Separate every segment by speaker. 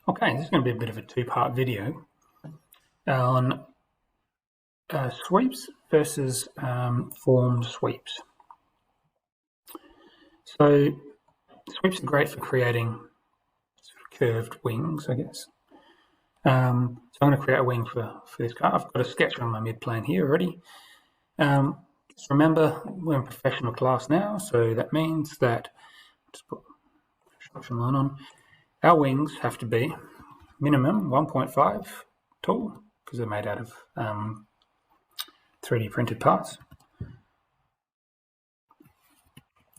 Speaker 1: Okay, this is going to be a bit of a two-part video on sweeps versus formed sweeps. So sweeps are great for creating curved wings, I guess. So I'm going to create a wing for this car. I've got a sketch on my mid-plane here already. Just remember, we're in professional class now, so that means that, just put construction line on, our wings have to be minimum 1.5 tall, because they're made out of 3D printed parts,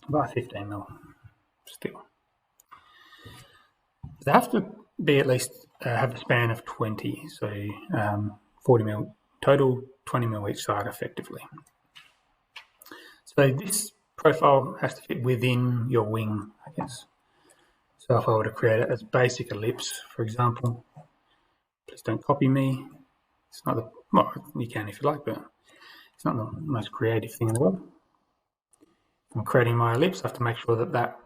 Speaker 1: by 15mm steel. They have to be at least have a span of 20, so 40mm total, 20mm each side effectively. So this profile has to fit within your wing, I guess. So if I were to create it as basic ellipse, for example, please don't copy me. It's not the, well, you can if you like, but it's not the most creative thing in the world. If I'm creating my ellipse, I have to make sure that that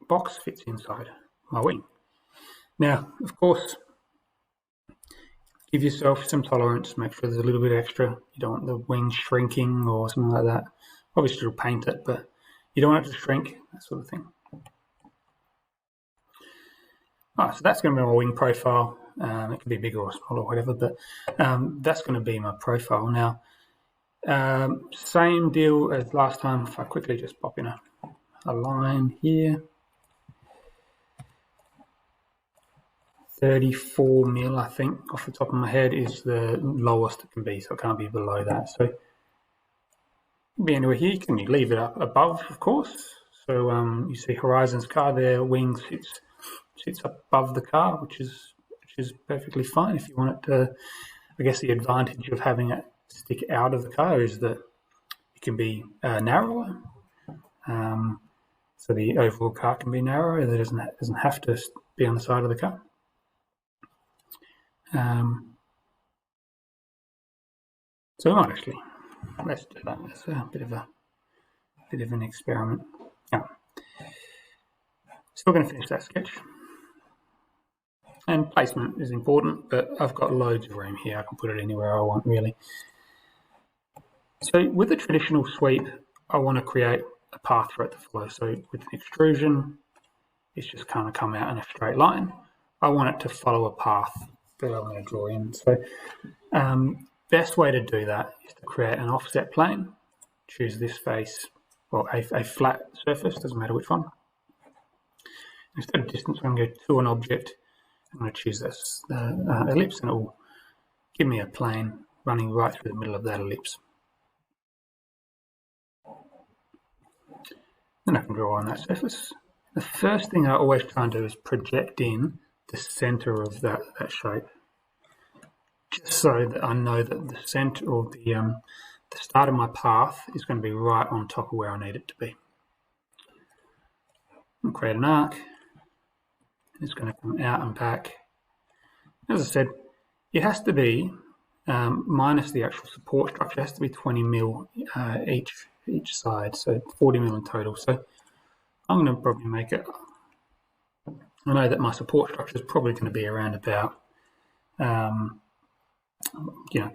Speaker 1: box fits inside my wing. Now, of course, give yourself some tolerance, make sure there's a little bit extra. You don't want the wing shrinking or something like that. Obviously, you'll paint it, but you don't want it to shrink, that sort of thing. So that's going to be my wing profile. It can be bigger or smaller or whatever, but that's going to be my profile. Now, same deal as last time. If I quickly just pop in a line here. 34mm, I think, off the top of my head, is the lowest it can be, so it can't be below that. So be anywhere here. Can you leave it up above, of course? So you see Horizon's car there, wing sits above the car, which is perfectly fine if you want it to. I guess the advantage of having it stick out of the car is that it can be narrower. So the overall car can be narrower. It doesn't have to be on the side of the car. So we might actually, let's do that. It's a bit of an experiment. Now, still going to finish that sketch. And placement is important, but I've got loads of room here. I can put it anywhere I want, really. So with a traditional sweep, I want to create a path for it to follow. So with an extrusion, it's just kind of come out in a straight line. I want it to follow a path that I'm going to draw in. So best way to do that is to create an offset plane. Choose this face, or a flat surface, doesn't matter which one. Instead of distance, I'm going to go to an object. I'm going to choose this ellipse, and it will give me a plane running right through the middle of that ellipse. Then I can draw on that surface. The first thing I always try and do is project in the center of that shape, just so that I know that the center, or the start of my path, is going to be right on top of where I need it to be. I'll create an arc. It's going to come out and back. As I said, it has to be minus the actual support structure. It has to be 20mm each side, so 40mm in total. So I'm going to probably make it. I know that my support structure is probably going to be around about a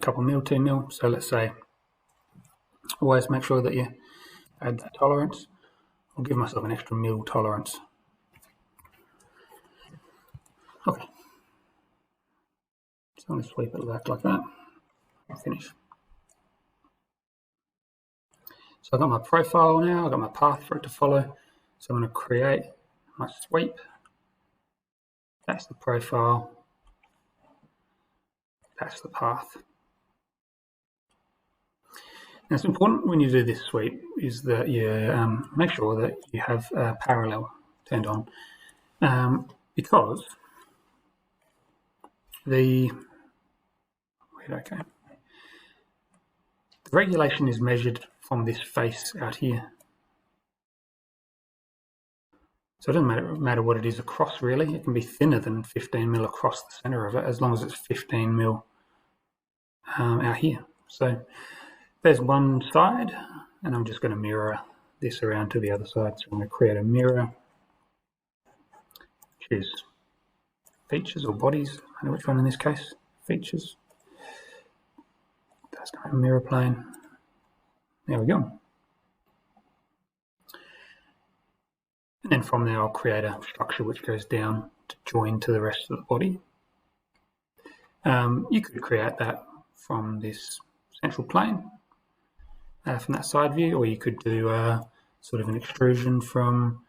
Speaker 1: couple mil, 2mm. So let's say, always make sure that you add that tolerance. I'll give myself an extra mil tolerance. Okay. So I'm going to sweep it back like that and finish. So I've got my profile now, I've got my path for it to follow. So I'm going to create my sweep. That's the profile. That's the path. Now it's important when you do this sweep is that you make sure that you have parallel turned on, because the regulation is measured from this face out here. So it doesn't matter what it is across, really. It can be thinner than 15mm across the center of it, as long as it's 15mm out here. So there's one side, and I'm just going to mirror this around to the other side. So I'm going to create a mirror, choose features or bodies. I don't know which one in this case. Features. That's not a mirror plane. There we go. And then from there, I'll create a structure which goes down to join to the rest of the body. You could create that from this central plane, from that side view, or you could do sort of an extrusion from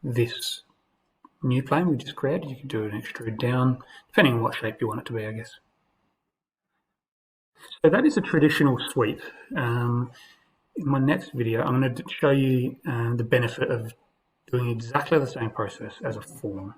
Speaker 1: this new plane we just created. You could do an extrude down, depending on what shape you want it to be, I guess. So that is a traditional sweep. In my next video, I'm going to show you the benefit of doing exactly the same process as a form.